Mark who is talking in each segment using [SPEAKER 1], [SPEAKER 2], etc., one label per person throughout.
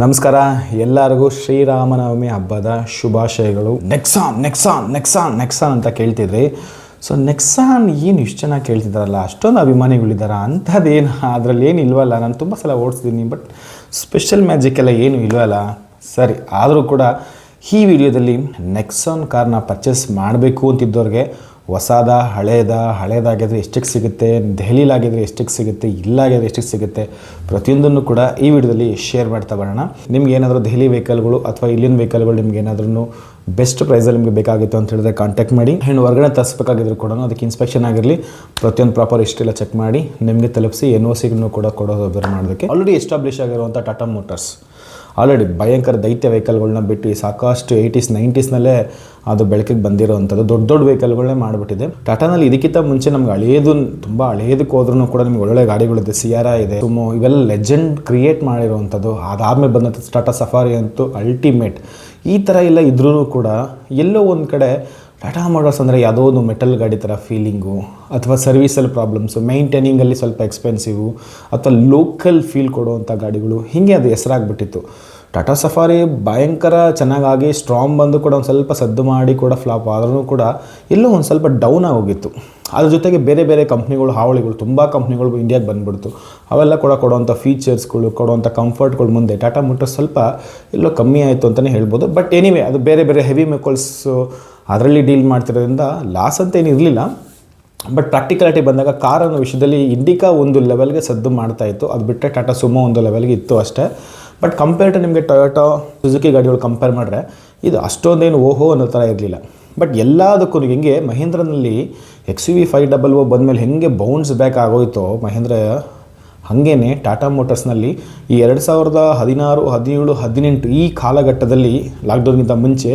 [SPEAKER 1] ನಮಸ್ಕಾರ ಎಲ್ಲರಿಗೂ ಶ್ರೀರಾಮನವಮಿ ಹಬ್ಬದ ಶುಭಾಶಯಗಳು. ನೆಕ್ಸಾನ್ ಅಂತ ಕೇಳ್ತಿದ್ರಿ. ಸೊ ನೆಕ್ಸಾನ್ ಏನು ಇಷ್ಟು ಚೆನ್ನಾಗಿ ಕೇಳ್ತಿದ್ದಾರಲ್ಲ, ಅಷ್ಟೊಂದು ಅಭಿಮಾನಿಗಳಿದ್ದಾರೆ. ಅಂಥದ್ದೇನು ಅದರಲ್ಲಿ ಏನು ಇಲ್ವಲ್ಲ. ನಾನು ತುಂಬ ಸಲ ಓಡಿಸ್ತೀನಿ, ಬಟ್ ಸ್ಪೆಷಲ್ ಮ್ಯಾಜಿಕ್ ಎಲ್ಲ ಏನು ಇಲ್ವಲ್ಲ. ಸರಿ, ಆದರೂ ಕೂಡ ಈ ವಿಡಿಯೋದಲ್ಲಿ ನೆಕ್ಸಾನ್ ಕಾರ್ನ ಪರ್ಚೇಸ್ ಮಾಡಬೇಕು ಅಂತಿದ್ದವ್ರಿಗೆ ಹೊಸದ ಹಳೇದಾಗಿದ್ರೆ ಎಷ್ಟಕ್ಕೆ ಸಿಗುತ್ತೆ, ದೆಹಲಿಲಾಗಿದ್ರೆ ಎಷ್ಟಕ್ಕೆ ಸಿಗುತ್ತೆ, ಇಲ್ಲಾಗಿದ್ರೆ ಎಷ್ಟಕ್ಕೆ ಸಿಗುತ್ತೆ, ಪ್ರತಿಯೊಂದನ್ನು ಕೂಡ ಈ ವಿಡಿಯೋದಲ್ಲಿ ಶೇರ್ ಮಾಡ್ತಾ ಬರೋಣ. ನಿಮ್ಗೆ ಏನಾದರೂ ದೆಹಲಿ ವೆಹಿಕಲ್ಗಳು ಅಥವಾ ಇಲ್ಲಿನ ವೆಹಿಕಲ್ಗಳು ನಿಮ್ಗೆ ಏನಾದ್ರೂ ಬೆಸ್ಟ್ ಪ್ರೈಸಲ್ಲಿ ನಿಮಗೆ ಬೇಕಾಗಿತ್ತು ಅಂತ ಹೇಳಿದ್ರೆ ಕಾಂಟ್ಯಾಕ್ಟ್ ಮಾಡಿ. ಇನ್ನು ಹೊರಗಡೆ ತರಿಸ್ಬೇಕಾಗಿದ್ರು ಕೂಡ ಅದಕ್ಕೆ ಇನ್ಸ್ಪೆಕ್ಷನ್ ಆಗಿರಲಿ, ಪ್ರತಿಯೊಂದು ಪ್ರಾಪರ್ ಹಿಸ್ಟ್ರಿ ಚೆಕ್ ಮಾಡಿ ನಿಮಗೆ ತಲುಪಿಸಿ NOCಗಳನ್ನು ಕೂಡ ಕೊಡೋದು ಮಾಡೋದಕ್ಕೆ ಆಲ್ರೆಡಿ ಎಸ್ಟಾಬ್ಲಿಷ್ ಆಗಿರುವಂಥ ಟಾಟಾ ಮೋಟರ್ಸ್ ಆಲ್ರೆಡಿ ಭಯಂಕರ ದೈತ್ಯ ವೆಹಿಕಲ್ಗಳನ್ನ ಬಿಟ್ಟು ಸಾಕಷ್ಟು 80s 90s ಅದು ಬೆಳಕಿಗೆ ಬಂದಿರೋವಂಥದ್ದು ದೊಡ್ಡ ವೆಹಿಕಲ್ಗಳನ್ನೇ ಮಾಡಿಬಿಟ್ಟಿದೆ. ಟಾಟಾನಲ್ಲಿ ಇದಕ್ಕಿಂತ ಮುಂಚೆ ನಮ್ಗೆ ತುಂಬ ಹಳೇದಕ್ಕೆ ಹೋದ್ರೂ ಕೂಡ ನಿಮ್ಗೆ ಒಳ್ಳೆ ಗಾಡಿಗಳಿದೆ. ಸಿಯಾರಾ ಇದೆ, ಸುಮೋ, ಇವೆಲ್ಲ ಲೆಜೆಂಡ್ ಕ್ರಿಯೇಟ್ ಮಾಡಿರೋವಂಥದ್ದು. ಅದಾದಮೇಲೆ ಬಂದಂಥ ಟಾಟಾ ಸಫಾರಿ ಅಂತೂ ಅಲ್ಟಿಮೇಟ್. ಈ ಥರ ಎಲ್ಲ ಇದ್ರೂ ಕೂಡ ಎಲ್ಲೋ ಒಂದು ಕಡೆ ಟಾಟಾ ಮೋಟರ್ಸ್ ಅಂದರೆ ಯಾವುದೋ ಒಂದು ಮೆಟಲ್ ಗಾಡಿ ಥರ ಫೀಲಿಂಗು, ಅಥವಾ ಸರ್ವಿಸಲ್ಲಿ ಪ್ರಾಬ್ಲಮ್ಸು, ಮೈಂಟೈನಿಂಗಲ್ಲಿ ಸ್ವಲ್ಪ ಎಕ್ಸ್ಪೆನ್ಸಿವು, ಅಥವಾ ಲೋಕಲ್ ಫೀಲ್ ಕೊಡುವಂಥ ಗಾಡಿಗಳು, ಹೀಗೆ ಅದು ಹೆಸರಾಗ್ಬಿಟ್ಟಿತ್ತು. ಟಾಟಾ ಸಫಾರಿ ಭಯಂಕರ ಚೆನ್ನಾಗಾಗಿ ಸ್ಟ್ರಾಂಗ್ ಬಂದು ಕೂಡ ಒಂದು ಸ್ವಲ್ಪ ಸದ್ದು ಮಾಡಿ ಕೂಡ ಫ್ಲಾಪ್ ಆದ್ರೂ ಕೂಡ ಎಲ್ಲೋ ಒಂದು ಸ್ವಲ್ಪ ಡೌನ್ ಆಗೋಗಿತ್ತು. ಅದ್ರ ಜೊತೆಗೆ ಬೇರೆ ಕಂಪ್ನಿಗಳು, ಹಾವಳಿಗಳು, ತುಂಬ ಕಂಪ್ನಿಗಳು ಇಂಡಿಯಾಗೆ ಬಂದುಬಿಡ್ತು. ಅವೆಲ್ಲ ಕೂಡ ಕೊಡುವಂಥ ಫೀಚರ್ಸ್ಗಳು, ಕೊಡುವಂಥ ಕಂಫರ್ಟ್ಗಳು ಮುಂದೆ ಟಾಟಾ ಮೋಟರ್ಸ್ ಸ್ವಲ್ಪ ಎಲ್ಲೋ ಕಮ್ಮಿ ಆಯಿತು ಅಂತಲೇ ಹೇಳ್ಬೋದು. ಬಟ್ ಎನಿವೇ, ಅದು ಬೇರೆ ಹೆವಿ ವೆಹಿಕಲ್ಸು ಅದರಲ್ಲಿ ಡೀಲ್ ಮಾಡ್ತಿರೋದ್ರಿಂದ ಲಾಸ್ ಅಂತ ಏನು ಇರಲಿಲ್ಲ. ಬಟ್ ಪ್ರಾಕ್ಟಿಕಾಲಿಟಿ ಬಂದಾಗ ಕಾರ್ ಅನ್ನೋ ವಿಷಯದಲ್ಲಿ ಇಂಡಿಕಾ ಒಂದು ಲೆವೆಲ್ಗೆ ಸದ್ದು ಮಾಡ್ತಾಯಿತ್ತು. ಅದು ಬಿಟ್ಟರೆ ಟಾಟಾ ಸುಮೋ ಒಂದು ಲೆವೆಲ್ಗೆ ಇತ್ತು ಅಷ್ಟೇ. ಬಟ್ ಕಂಪೇರ್ ಟು ನಿಮಗೆ ಟೊಯೋಟಾ, ಸುಜುಕಿ ಗಾಡಿಗಳು ಕಂಪೇರ್ ಮಾಡಿದ್ರೆ ಇದು ಅಷ್ಟೊಂದೇನು ಓಹೋ ಅನ್ನೋ ಥರ ಇರಲಿಲ್ಲ. ಬಟ್ ಎಲ್ಲದಕ್ಕೂ ಹೆಂಗೆ ಮಹೀಂದ್ರನಲ್ಲಿ XUV 500 ಬಂದಮೇಲೆ ಹೆಂಗೆ ಬೌನ್ಸ್ ಬ್ಯಾಕ್ ಆಗೋಯ್ತೋ ಮಹೀಂದ್ರ, ಹಾಗೇ ಟಾಟಾ ಮೋಟರ್ಸ್ನಲ್ಲಿ ಈ 2016, 17, 18 ಈ ಕಾಲಘಟ್ಟದಲ್ಲಿ ಲಾಕ್ಡೌನ್ಗಿಂತ ಮುಂಚೆ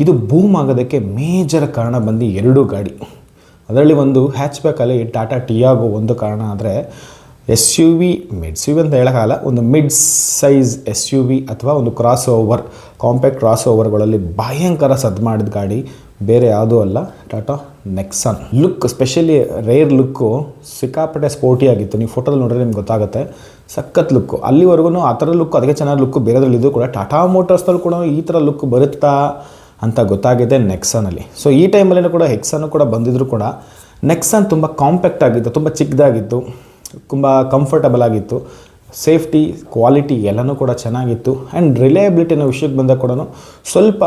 [SPEAKER 1] ಇದು ಬೂಮ್ ಆಗೋದಕ್ಕೆ ಮೇಜರ್ ಕಾರಣ ಬಂದು 2 ಗಾಡಿ. ಅದರಲ್ಲಿ ಒಂದು ಹ್ಯಾಚ್ಬ್ಯಾಕಲ್ಲಿ ಟಾಟಾ ಟಿಯಾಗೋ ಒಂದು ಕಾರಣ ಆದರೆ, SUV ಅಂತ ಹೇಳೋಕ್ಕಾಗಲ್ಲ, ಒಂದು ಮಿಡ್ ಸೈಜ್ SUV ಅಥವಾ ಒಂದು ಕಾಂಪ್ಯಾಕ್ಟ್ ಕ್ರಾಸ್ ಓವರ್ಗಳಲ್ಲಿ ಭಯಂಕರ ಸದ್ದು ಮಾಡಿದ ಗಾಡಿ ಬೇರೆ ಯಾವುದೂ ಅಲ್ಲ, Tata Nexon. Look, specially rare look ಸಿಕ್ಕಾಪಟ್ಟೆ ಸ್ಪೋರ್ಟಿ ಆಗಿತ್ತು. ನೀವು ಫೋಟೋದಲ್ಲಿ ನೋಡಿದ್ರೆ ನಿಮ್ಗೆ ಗೊತ್ತಾಗುತ್ತೆ, ಸಖತ್ ಲುಕ್ಕು. ಅಲ್ಲಿವರೆಗೂ ಆ ಥರ ಲುಕ್ಕು, ಅದಕ್ಕೆ ಚೆನ್ನಾಗಿ ಲುಕ್ಕು ಬೇರೆದ್ರಲ್ಲಿದ್ದು ಕೂಡ ಟಾಟಾ ಮೋಟರ್ಸ್ನಲ್ಲಿ ಕೂಡ ಈ ಥರ ಲುಕ್ ಬರುತ್ತಾ ಅಂತ ಗೊತ್ತಾಗಿದೆ ನೆಕ್ಸಾನಲ್ಲಿ. ಸೊ ಈ ಟೈಮಲ್ಲೂ ಕೂಡ ಹೆಕ್ಸಾನು ಕೂಡ ಬಂದಿದ್ರು ಕೂಡ ನೆಕ್ಸಾನ್ ತುಂಬ ಕಾಂಪ್ಯಾಕ್ಟ್ ಆಗಿತ್ತು, ತುಂಬ ಚಿಕ್ಕದಾಗಿತ್ತು, ತುಂಬ ಕಂಫರ್ಟಬಲ್ ಆಗಿತ್ತು. ಸೇಫ್ಟಿ, ಕ್ವಾಲಿಟಿ ಎಲ್ಲನೂ ಕೂಡ ಚೆನ್ನಾಗಿತ್ತು. ಆ್ಯಂಡ್ ರಿಲಯಬಿಲಿಟಿ ಅನ್ನೋ ವಿಷಯಕ್ಕೆ ಬಂದಾಗ ಕೂಡ ಸ್ವಲ್ಪ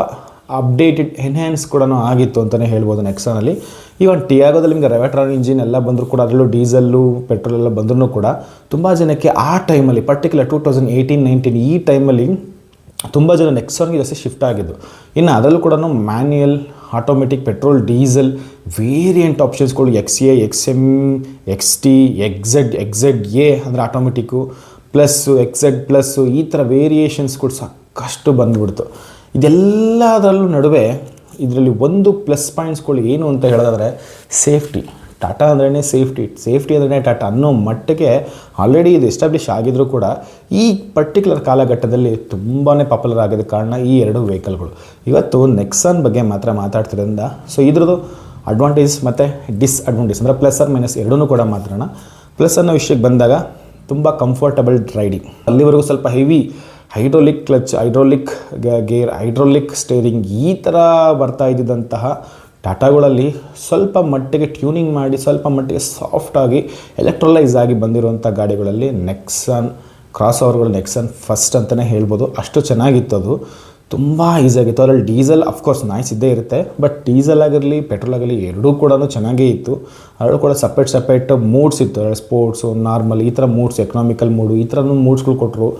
[SPEAKER 1] ಅಪ್ಡೇಟೆಡ್, ಎನ್ಹ್ಯಾನ್ಸ್ ಕೂಡ ಆಗಿತ್ತು ಅಂತಲೇ ಹೇಳ್ಬೋದು ನೆಕ್ಸಾನಲ್ಲಿ. ಈವನ್ ಟಿಯಾಗೋದಲ್ಲಿ ನಿಮಗೆ ರೆವೆಟ್ರಾನ್ ಇಂಜಿನ್ ಎಲ್ಲ ಬಂದರೂ ಕೂಡ ಅದರಲ್ಲೂ ಡೀಸೆಲ್ಲು, ಪೆಟ್ರೋಲ್ ಎಲ್ಲ ಬಂದ್ರೂ ಕೂಡ ತುಂಬ ಜನಕ್ಕೆ ಆ ಟೈಮಲ್ಲಿ ಪರ್ಟಿಕ್ಯುಲರ್ 2018-19 ಈ ಟೈಮಲ್ಲಿ ತುಂಬ ಜನ ನೆಕ್ಸಾನ್ಗೆ ಜಾಸ್ತಿ ಶಿಫ್ಟ್ ಆಗಿದ್ದು. ಇನ್ನು ಅದರಲ್ಲೂ ಕೂಡ manual, automatic, petrol, diesel variant ಆಪ್ಷನ್ಸ್ಗಳು XA, XM, XT, XZA ಅಂದರೆ ಆಟೋಮೆಟಿಕ್ಕು, ಪ್ಲಸ್ಸು, XZ+, ಈ ಥರ ವೇರಿಯೇಷನ್ಸ್ಗಳು ಸಾಕಷ್ಟು ಬಂದುಬಿಡ್ತು. ಇದೆಲ್ಲದರಲ್ಲೂ ನಡುವೆ ಇದರಲ್ಲಿ ಒಂದು ಪ್ಲಸ್ ಪಾಯಿಂಟ್ಸ್ಗಳು ಏನು ಅಂತ ಹೇಳೋದಾದರೆ ಸೇಫ್ಟಿ. ಟಾಟಾ ಅಂದ್ರೇ ಸೇಫ್ಟಿ ಅಂದ್ರೇ ಟಾಟಾ ಅನ್ನೋ ಮಟ್ಟಿಗೆ ಆಲ್ರೆಡಿ ಇದು ಎಸ್ಟಾಬ್ಲಿಷ್ ಆಗಿದ್ರೂ ಕೂಡ ಈ ಪರ್ಟಿಕ್ಯುಲರ್ ಕಾಲಘಟ್ಟದಲ್ಲಿ ತುಂಬಾ ಪಾಪ್ಯುಲರ್ ಆಗಿದ್ದ ಕಾರಣ ಈ 2 ವೆಹಿಕಲ್ಗಳು. ಇವತ್ತು ನೆಕ್ಸಾನ್ ಬಗ್ಗೆ ಮಾತ್ರ ಮಾತಾಡ್ತಿರೋದ್ರಿಂದ ಸೊ ಇದ್ರದ್ದು ಅಡ್ವಾಂಟೇಜ್ ಮತ್ತು ಡಿಸ್ಅಡ್ವಾಂಟೇಜ್ ಅಂದರೆ ಪ್ಲಸ್ ಆರ್ ಮೈನಸ್ ಎರಡೂ ಕೂಡ ಮಾತಾಡೋಣ. ಪ್ಲಸ್ ಅನ್ನೋ ವಿಷಯಕ್ಕೆ ಬಂದಾಗ ತುಂಬ ಕಂಫರ್ಟಬಲ್ ರೈಡಿಂಗ್. ಅಲ್ಲಿವರೆಗೂ ಸ್ವಲ್ಪ heavy hydraulic clutch, hydraulic gear, hydraulic steering ಈ ಥರ ಬರ್ತಾ ಇದ್ದಂತಹ ಟಾಟಾಗಳಲ್ಲಿ ಸ್ವಲ್ಪ ಮಟ್ಟಿಗೆ ಟ್ಯೂನಿಂಗ್ ಮಾಡಿ ಸ್ವಲ್ಪ ಮಟ್ಟಿಗೆ ಸಾಫ್ಟಾಗಿ ಎಲೆಕ್ಟ್ರಲೈಸ್ ಆಗಿ ಬಂದಿರುವಂಥ ಗಾಡಿಗಳಲ್ಲಿ ನೆಕ್ಸಾನ್ ಕ್ರಾಸ್ ಓವರ್ಗಳು ನೆಕ್ಸಾನ್ ಫಸ್ಟ್ ಅಂತಲೇ ಹೇಳ್ಬೋದು. ಅಷ್ಟು ಚೆನ್ನಾಗಿತ್ತು, ಅದು ತುಂಬ ಈಸಿಯಾಗಿತ್ತು. ಅದರಲ್ಲಿ ಡೀಸೆಲ್ ಅಫ್ಕೋರ್ಸ್ ನಾಯ್ಸ್ ಇದ್ದೇ ಇರುತ್ತೆ, ಬಟ್ ಡೀಸೆಲ್ ಆಗಿರಲಿ ಪೆಟ್ರೋಲ್ ಆಗಿರಲಿ ಎರಡೂ ಕೂಡ ಚೆನ್ನಾಗೇ ಇತ್ತು. ಅದರಲ್ಲೂ ಕೂಡ ಸಪ್ರೇಟ್ ಮೂಡ್ಸ್ ಇತ್ತು. ಅದರಲ್ಲಿ ಸ್ಪೋರ್ಟ್ಸು, ನಾರ್ಮಲ್ ಈ ಥರ ಮೂಡ್ಸ್, ಎಕನಾಮಿಕಲ್ ಮೂಡು ಈ ಥರ ಮೂಡ್ಸ್ಗಳು ಕೊಟ್ಟರು.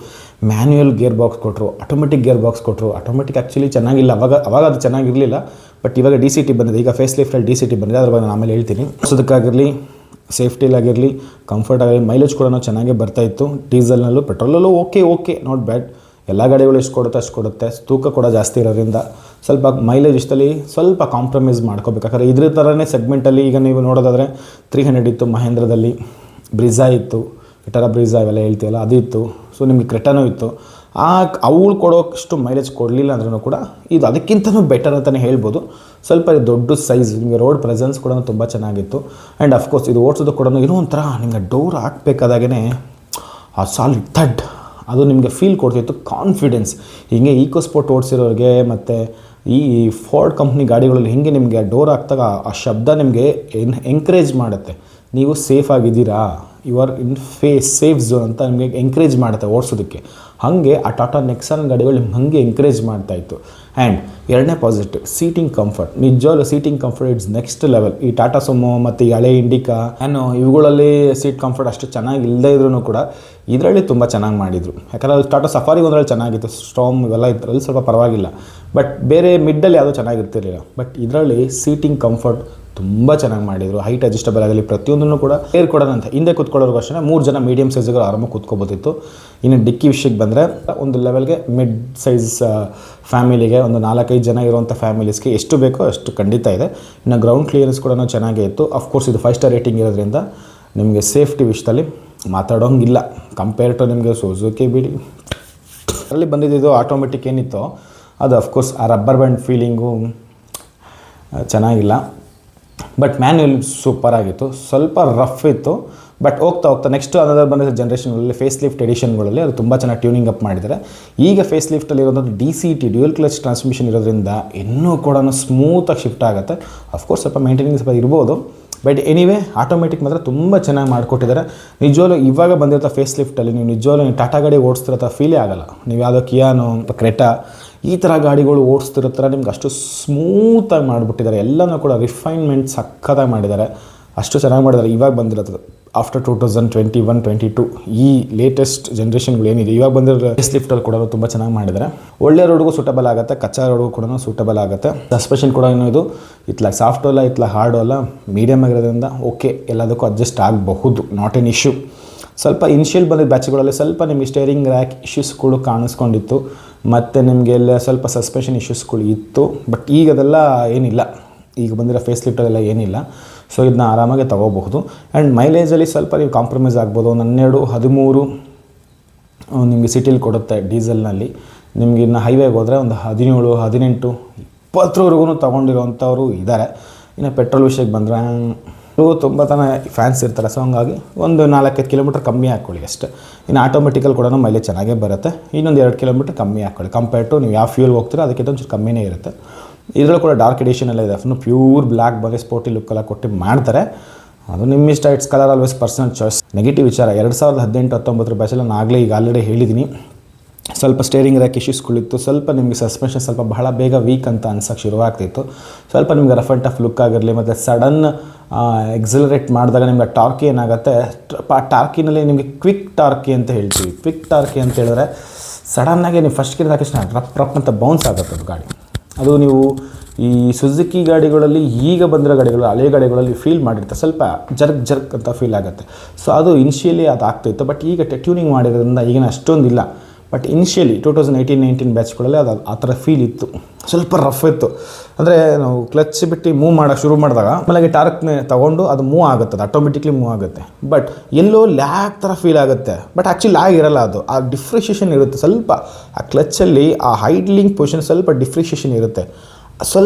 [SPEAKER 1] ಮ್ಯಾನ್ಯುಯಲ್ ಗೇರ್ ಬಾಕ್ಸ್ ಕೊಟ್ಟರು, ಆಟೋಮೆಟಿಕ್ ಗೇರ್ ಬಾಕ್ಸ್ ಕೊಟ್ಟರು. ಆಟೋಮೆಟಿಕ್ ಆ್ಯಕ್ಚುಲಿ ಚೆನ್ನಾಗಿಲ್ಲ, ಅವಾಗ ಅದು ಚೆನ್ನಾಗಿರಲಿಲ್ಲ. ಬಟ್ ಇವಾಗ DCT ಬಂದಿದೆ, ಈಗ ಫೇಸ್ ಲಿಫ್ಟಲ್ಲಿ DCT ಬಂದಿದೆ, ಅದ್ರ ಬಗ್ಗೆ ನಾನು ಆಮೇಲೆ ಹೇಳ್ತೀನಿ. ಅದಕ್ಕಾಗಿರಲಿ, ಸೇಫ್ಟಿಲಾಗಿರಲಿ, ಕಂಫರ್ಟ್ ಆಗಿರಲಿ, ಮೈಲೇಜ್ ಕೂಡ ಚೆನ್ನಾಗೇ ಬರ್ತಾಯಿತ್ತು. ಡೀಸೆಲ್ನಲ್ಲೂ ಪೆಟ್ರೋಲಲ್ಲೂ ಓಕೆ ನಾಟ್ ಬ್ಯಾಡ್. ಎಲ್ಲ ಗಾಡಿಗಳು ಎಷ್ಟು ಕೊಡುತ್ತೆ ಅಷ್ಟು ಕೊಡುತ್ತೆ. ತೂಕ ಕೂಡ ಜಾಸ್ತಿ ಇರೋದ್ರಿಂದ ಸ್ವಲ್ಪ ಮೈಲೇಜ್ ಇಷ್ಟಲ್ಲಿ ಸ್ವಲ್ಪ ಕಾಂಪ್ರಮೈಸ್ ಮಾಡ್ಕೋಬೇಕಾದ್ರೆ ಇದ್ರ ಥರನೇ ಸೆಗ್ಮೆಂಟಲ್ಲಿ ಈಗ ನೀವು ನೋಡೋದಾದರೆ 300 ಇತ್ತು ಮಹೇಂದ್ರದಲ್ಲಿ, ಬ್ರಿಜಾ ಇತ್ತು, ವಿಟಾರಾ ಬ್ರಿಜಾ ಇವೆಲ್ಲ ಹೇಳ್ತೀವಲ್ಲ ಅದು ಇತ್ತು. ಸೊ ನಿಮಗೆ ಕ್ರೆಟಾನೂ ಇತ್ತು. ಅವಳು ಕೊಡೋಷ್ಟು ಮೈಲೇಜ್ ಕೊಡಲಿಲ್ಲ ಅಂದ್ರೂ ಕೂಡ ಇದು ಅದಕ್ಕಿಂತಲೂ ಬೆಟರ್ ಅಂತಲೇ ಹೇಳ್ಬೋದು. ಸ್ವಲ್ಪ ದೊಡ್ಡ ಸೈಜ್, ನಿಮಗೆ ರೋಡ್ ಪ್ರೆಸೆನ್ಸ್ ಕೂಡ ತುಂಬ ಚೆನ್ನಾಗಿತ್ತು. ಆ್ಯಂಡ್ ಅಫ್ಕೋರ್ಸ್ ಇದು ಓಡಿಸೋದು ಕೂಡ ಏನೋ ಒಂಥರ ನಿಮಗೆ ಡೋರ್ ಹಾಕಬೇಕಾದಾಗೇ ಆ ಸಾಲಿಡ್ ಥಡ್ ಅದು ನಿಮಗೆ ಫೀಲ್ ಕೊಡ್ತಿತ್ತು ಕಾನ್ಫಿಡೆನ್ಸ್. ಹೀಗೆ ಈಕೋ ಸ್ಪೋರ್ಟ್ ಓಡಿಸಿರೋರಿಗೆ ಮತ್ತು ಈ ಫೋರ್ಡ್ ಕಂಪ್ನಿ ಗಾಡಿಗಳಲ್ಲಿ ಹಿಂಗೆ ನಿಮಗೆ ಡೋರ್ ಹಾಕ್ದಾಗ ಆ ಶಬ್ದ ನಿಮಗೆ ಎಂಕರೇಜ್ ಮಾಡುತ್ತೆ, ನೀವು ಸೇಫ್ ಆಗಿದ್ದೀರಾ, you are in safe zone ಅಂತ ನಿಮಗೆ ಎಂಕರೇಜ್ ಮಾಡುತ್ತೆ ಓಡಿಸೋದಕ್ಕೆ. ಹಾಗೆ ಆ ಟಾಟಾ ನೆಕ್ಸಾನ್ ಗಾಡಿಗಳು ನಿಮ್ಗೆ ಹಾಗೆ ಎಂಕರೇಜ್ ಮಾಡ್ತಾಯಿತ್ತು. ಆ್ಯಂಡ್ ಎರಡನೇ ಪಾಸಿಟಿವ್, ಸೀಟಿಂಗ್ ಕಂಫರ್ಟ್. ನಿಜವಾಗ್ಲೂ seating comfort it's next level. ಈ ಟಾಟಾ ಸುಮೋ ಮತ್ತು ಈ ಹಳೆ ಇಂಡಿಕಾ ಇವುಗಳಲ್ಲಿ ಸೀಟ್ ಕಂಫರ್ಟ್ ಅಷ್ಟು ಚೆನ್ನಾಗಿ ಇಲ್ಲದೇ ಇದ್ರೂ ಕೂಡ ಇದರಲ್ಲಿ ತುಂಬ ಚೆನ್ನಾಗಿ ಮಾಡಿದರು. ಯಾಕಂದರೆ ಅದು ಟಾಟಾ ಸಫಾರಿ ಒಂದರಲ್ಲಿ ಚೆನ್ನಾಗಿತ್ತು, ಸ್ಟ್ರಾಮ್ ಇವೆಲ್ಲ ಇದ್ರಲ್ಲಿ ಸ್ವಲ್ಪ ಪರವಾಗಿಲ್ಲ. ಬಟ್ ಬೇರೆ ಮಿಡ್ಡಲ್ಲಿ ಯಾವುದೂ ಚೆನ್ನಾಗಿರ್ತಿರಲಿಲ್ಲ. ಬಟ್ ಇದರಲ್ಲಿ ಸೀಟಿಂಗ್ ಕಂಫರ್ಟ್ ತುಂಬ ಚೆನ್ನಾಗಿ ಮಾಡಿದರು. ಹೈಟ್ ಅಡ್ಜಸ್ಟಬಲ್ ಆಗಲಿ ಪ್ರತಿಯೊಂದನ್ನು ಕೂಡ ಏರ್ ಕೊಡೋದಂತ ಹಿಂದೆ ಕೂತ್ಕೊಳ್ಳೋರ್ಗೂ ಅಷ್ಟೇ 3 ಜನ ಮೀಡಿಯಮ್ ಸೈಜ್ಗಳು ಆರಾಮಾಗಿ ಕೂತ್ಕೋಬೋದಿತ್ತು. ಇನ್ನು ಡಿಕ್ಕಿ ವಿಷಯಕ್ಕೆ ಬಂದರೆ ಒಂದು ಲೆವೆಲ್ಗೆ ಮಿಡ್ ಸೈಜ್ ಫ್ಯಾಮಿಲಿಗೆ, ಒಂದು 4-5 ಜನ ಇರುವಂಥ ಫ್ಯಾಮಿಲೀಸ್ಗೆ ಎಷ್ಟು ಬೇಕೋ ಅಷ್ಟು ಖಂಡಿತ ಇದೆ. ಇನ್ನು ಗ್ರೌಂಡ್ ಕ್ಲಿಯರೆನ್ಸ್ ಕೂಡ ಚೆನ್ನಾಗೇ ಇತ್ತು. ಅಫ್ಕೋರ್ಸ್ ಇದು 5 ಸ್ಟಾರ್ ರೇಟಿಂಗ್ ಇರೋದ್ರಿಂದ ನಿಮಗೆ ಸೇಫ್ಟಿ ವಿಷಯದಲ್ಲಿ ಮಾತಾಡೋಂಗಿಲ್ಲ ಕಂಪೇರ್ ಟು ನಿಮಗೆ ಸುಜುಕಿ ಬಿಡಿ. ಅದರಲ್ಲಿ ಬಂದಿದ್ದು ಆಟೋಮೆಟಿಕ್ ಏನಿತ್ತೋ ಅದು ಅಫ್ಕೋರ್ಸ್ ಆ ರಬ್ಬರ್ ಬ್ಯಾಂಡ್ ಫೀಲಿಂಗು ಚೆನ್ನಾಗಿಲ್ಲ. ಬಟ್ ಮ್ಯಾನ್ಯುವಲ್ ಸೂಪರಾಗಿತ್ತು, ಸ್ವಲ್ಪ ರಫ್ ಇತ್ತು. ಬಟ್ ಹೋಗ್ತಾ ನೆಕ್ಸ್ಟ್ ಅದರಲ್ಲಿ ಬಂದಿದ್ದ ಜನ್ರೇಷನ್ಗಳಲ್ಲಿ ಫೇಸ್ ಲಿಫ್ಟ್ ಎಡಿಷನ್ಗಳಲ್ಲಿ ಅದು ತುಂಬ ಚೆನ್ನಾಗಿ ಟ್ಯೂನಿಂಗ್ ಅಪ್ ಮಾಡಿದ್ದಾರೆ. ಈಗ ಫೇಸ್ ಲಿಫ್ಟಲ್ಲಿ ಇರೋದು DCT ಡ್ಯೂಯಲ್ ಕ್ಲಚ್ ಟ್ರಾನ್ಸ್ಮಿಷನ್ ಇರೋದ್ರಿಂದ ಇನ್ನೂ ಕೂಡ ಸ್ಮೂತಾಗಿ ಶಿಫ್ಟ್ ಆಗುತ್ತೆ. ಅಫ್ಕೋರ್ಸ್ ಸ್ವಲ್ಪ ಮೇಂಟೆನೆನ್ಸ್ ಸ್ವಲ್ಪ ಇರ್ಬೋದು. ಬಟ್ ಎನಿವೇ ಆಟೋಮೆಟಿಕ್ ಮಾತ್ರ ತುಂಬ ಚೆನ್ನಾಗಿ ಮಾಡಿಕೊಟ್ಟಿದ್ದಾರೆ. ನಿಜವಾಗ್ಲೂ ಇವಾಗ ಬಂದಿರೋ ಫೇಸ್ ಲಿಫ್ಟಲ್ಲಿ ನೀವು ನಿಜವಾಗ್ಲೂ ಟಾಟಾ ಗಾಡಿ ಓಡಿಸ್ತಿರೋ ಫೀಲೇ ಆಗೋಲ್ಲ. ನೀವು ಯಾವುದೋ ಕಿಯಾನೋ ಕ್ರೆಟಾ ಈ ಥರ ಗಾಡಿಗಳು ಓಡಿಸ್ತಿರೋ ಥರ ನಿಮ್ಗೆ ಅಷ್ಟು ಸ್ಮೂತಾಗಿ ಮಾಡಿಬಿಟ್ಟಿದ್ದಾರೆ. ಎಲ್ಲನೂ ಕೂಡ ರಿಫೈನ್ಮೆಂಟ್ ಸಕ್ಕತ್ತಾಗಿ ಮಾಡಿದ್ದಾರೆ, ಅಷ್ಟು ಚೆನ್ನಾಗಿ ಮಾಡಿದ್ದಾರೆ. ಇವಾಗ ಬಂದಿರೋದು ಆಫ್ಟರ್ 2021-22 ಈ ಲೇಟೆಸ್ಟ್ ಜನ್ರೇಷನ್ಗಳು ಏನಿದೆ ಇವಾಗ ಬಂದಿರೋ ಫೇಸ್ ಲಿಫ್ಟಲ್ಲಿ ಕೂಡ ತುಂಬ ಚೆನ್ನಾಗಿ ಮಾಡಿದ್ದಾರೆ. ಒಳ್ಳೆ ರೋಡ್ಗೂ ಸೂಟಬಲ್ ಆಗುತ್ತೆ, ಕಚ್ಚಾ ರೋಡ್ಗೂ ಕೂಡ ಸೂಟಬಲ್ ಆಗುತ್ತೆ. ಸಸ್ಪೆಷನ್ ಕೂಡ ಇದು ಇತ್ಲಾಗ ಸಾಫ್ಟು ಅಲ್ಲ, ಇತ್ಲಾಗ ಹಾರ್ಡು ಅಲ್ಲ, ಮೀಡಿಯಮ್ ಆಗಿರೋದ್ರಿಂದ ಓಕೆ ಎಲ್ಲದಕ್ಕೂ ಅಡ್ಜಸ್ಟ್ ಆಗಬಹುದು, ನಾಟ್ ಎನ್ ಇಶ್ಯೂ. ಸ್ವಲ್ಪ ಇನಿಷಿಯಲ್ ಬಂದಿದ್ದ ಬ್ಯಾಚ್ಗಳಲ್ಲಿ ಸ್ವಲ್ಪ ನಿಮಗೆ ಸ್ಟೇರಿಂಗ್ ರ್ಯಾಕ್ ಇಶ್ಯೂಸ್ಗಳು ಕಾಣಿಸ್ಕೊಂಡಿತ್ತು, ಮತ್ತು ನಿಮಗೆ ಎಲ್ಲ ಸ್ವಲ್ಪ ಸಸ್ಪೆಷನ್ ಇಶ್ಯೂಸ್ಗಳು ಇತ್ತು. ಬಟ್ ಈಗ ಅದೆಲ್ಲ ಏನಿಲ್ಲ, ಈಗ ಬಂದಿರೋ ಫೇಸ್ ಲಿಫ್ಟಲ್ಲೆಲ್ಲ ಏನಿಲ್ಲ. ಸೊ ಇದನ್ನ ಆರಾಮಾಗಿ ತೊಗೋಬಹುದು. ಆ್ಯಂಡ್ ಮೈಲೇಜಲ್ಲಿ ಸ್ವಲ್ಪ ನೀವು ಕಾಂಪ್ರಮೈಸ್ ಆಗ್ಬೋದು. 12-13 ನಿಮಗೆ ಸಿಟಿಲಿ ಕೊಡುತ್ತೆ ಡೀಸೆಲ್ನಲ್ಲಿ. ನಿಮ್ಗೆ ಇನ್ನು ಹೈವೇಗೆ ಹೋದರೆ ಒಂದು 17-18-20ವರೆಗೂ ತೊಗೊಂಡಿರೋವಂಥವ್ರು ಇದ್ದಾರೆ. ಇನ್ನು ಪೆಟ್ರೋಲ್ ವಿಷಯಕ್ಕೆ ಬಂದರೆ ತುಂಬ ಫ್ಯಾನ್ಸ್ ಇರ್ತಾರೆ. ಸೊ ಹಂಗಾಗಿ ಒಂದು 4-5 ಕಿಲೋಮೀಟ್ರ್ ಕಮ್ಮಿ ಹಾಕ್ಕೊಳ್ಳಿ ಅಷ್ಟೇ. ಇನ್ನು ಆಟೋಮೆಟಿಕಲ್ ಕೂಡ ಮೈಲೇಜ್ ಚೆನ್ನಾಗೇ ಬರುತ್ತೆ. ಇನ್ನೊಂದು 2 ಕಿಲೋಮೀಟ್ರ್ ಕಮ್ಮಿ ಹಾಕ್ಕೊಳ್ಳಿ ಕಂಪೇರ್ ಟು ನೀವು ಯಾವ ಫ್ಯೂಲ್ ಹೋಗ್ತೀರೋ ಅದಕ್ಕಿಂತ ಒಂಚೂರು ಕಮ್ಮಿನೇ ಇರುತ್ತೆ. ಇದರಲ್ಲೂ ಕೂಡ ಡಾರ್ಕ್ ಎಡಿಷನ್ ಎಲ್ಲ ಇದೆ, ಪ್ಯೂರ್ ಬ್ಲ್ಯಾಕ್ ಬಂದರೆ ಸ್ಪೋರ್ಟಿ ಲುಕ್ಕೆಲ್ಲ ಕೊಟ್ಟು ಮಾಡ್ತಾರೆ. ಅದು ನಿಮ್ಮ ಇಷ್ಟ, it's colour always personal choice. Negative ವಿಚಾರ 2018-19 ಬ್ಯಾಚಲ್ಲಿ ನಾನು ಆಗಲೇ ಈಗ ಆಲ್ರೆಡಿ ಹೇಳಿದ್ದೀನಿ, ಸ್ವಲ್ಪ ಸ್ಟೇರಿಂಗ್ ರ್ಯಾಕ್ ಇಶ್ಯೂಸ್ಗಳಿತ್ತು, ಸ್ವಲ್ಪ ನಿಮಗೆ ಸಸ್ಪೆನ್ಷನ್ ಸ್ವಲ್ಪ ಬಹಳ ಬೇಗ ವೀಕ್ ಅಂತ ಅನ್ಸೋಕ್ಕೆ ಶುರುವಾಗ್ತಿತ್ತು. ಸ್ವಲ್ಪ ನಿಮಗೆ ರಫ್ ಆ್ಯಂಡ್ ಟಫ್ ಲುಕ್ ಆಗಿರಲಿ, ಮತ್ತು ಸಡನ್ ಎಕ್ಸಲರೇಟ್ ಮಾಡಿದಾಗ ನಿಮಗೆ ಟಾರ್ಕಿ ಏನಾಗುತ್ತೆ, ಟಾರ್ಕಿನಲ್ಲಿ ನಿಮಗೆ ಕ್ವಿಕ್ ಟಾರ್ಕಿ ಅಂತ ಹೇಳ್ತೀವಿ. ಕ್ವಿಕ್ ಟಾರ್ಕಿ ಅಂತ ಹೇಳಿದ್ರೆ ಸಡನ್ನಾಗಿ ನೀವು ಫಸ್ಟ್ ಗಿರ್ ಹಾಕಿದ ರಪ್ ಅಂತ ಬೌನ್ಸ್ ಆಗುತ್ತೆ ಅದು ಗಾಡಿ. ಅದು ನೀವು ಈ ಸುಜುಕಿ ಗಾಡಿಗಳಲ್ಲಿ ಈಗ ಬಂದಿರೋ ಗಾಡಿಗಳು ಹಳೆ ಗಾಡಿಗಳಲ್ಲಿ ಫೀಲ್ ಮಾಡಿರ್ತಾರೆ, ಸ್ವಲ್ಪ ಜರ್ಕ್ ಅಂತ ಫೀಲ್ ಆಗುತ್ತೆ. ಸೊ ಅದು ಇನಿಷಿಯಲಿ ಅದು ಆಗ್ತಾಯಿತ್ತು. ಬಟ್ ಈಗ ಟ್ಯೂನಿಂಗ್ ಮಾಡಿರೋದ್ರಿಂದ ಈಗಿನ ಅಷ್ಟೊಂದಿಲ್ಲ. ಬಟ್ ಇನಿಷಿಯಲಿ 2018-19 ಬ್ಯಾಚ್ಗಳಲ್ಲಿ ಅದು ಆ ಥರ ಫೀಲ್ ಇತ್ತು, ಸ್ವಲ್ಪ ರಫ್ ಇತ್ತು. ಅಂದರೆ ನಾವು ಕ್ಲಚ್ ಬಿಟ್ಟು ಮೂವ್ ಮಾಡೋಕ್ಕೆ ಶುರು ಮಾಡಿದಾಗ ಆಮೇಲೆ ಟಾರ್ಕ್ನೇ ತೊಗೊಂಡು ಅದು ಮೂವ್ ಆಗುತ್ತೆ, ಅದು ಆಟೋಮೆಟಿಕ್ಲಿ ಮೂವ್ ಆಗುತ್ತೆ. ಬಟ್ ಎಲ್ಲೋ ಲ್ಯಾಗ್ ಥರ ಫೀಲ್ ಆಗುತ್ತೆ. ಬಟ್ ಆ್ಯಕ್ಚುಲಿ ಲ್ಯಾಗ್ ಇರೋಲ್ಲ, ಅದು ಆ ಡಿಫ್ರೆನ್ಷಿಯೇಷನ್ ಇರುತ್ತೆ ಸ್ವಲ್ಪ. ಆ ಕ್ಲಚ್ಚಲ್ಲಿ ಆ ಹೈಡ್ಲಿಂಗ್ ಪೊಸಿಷನ್ ಸ್ವಲ್ಪ ಡಿಫ್ರೆನ್ಷಿಯೇಷನ್ ಇರುತ್ತೆ.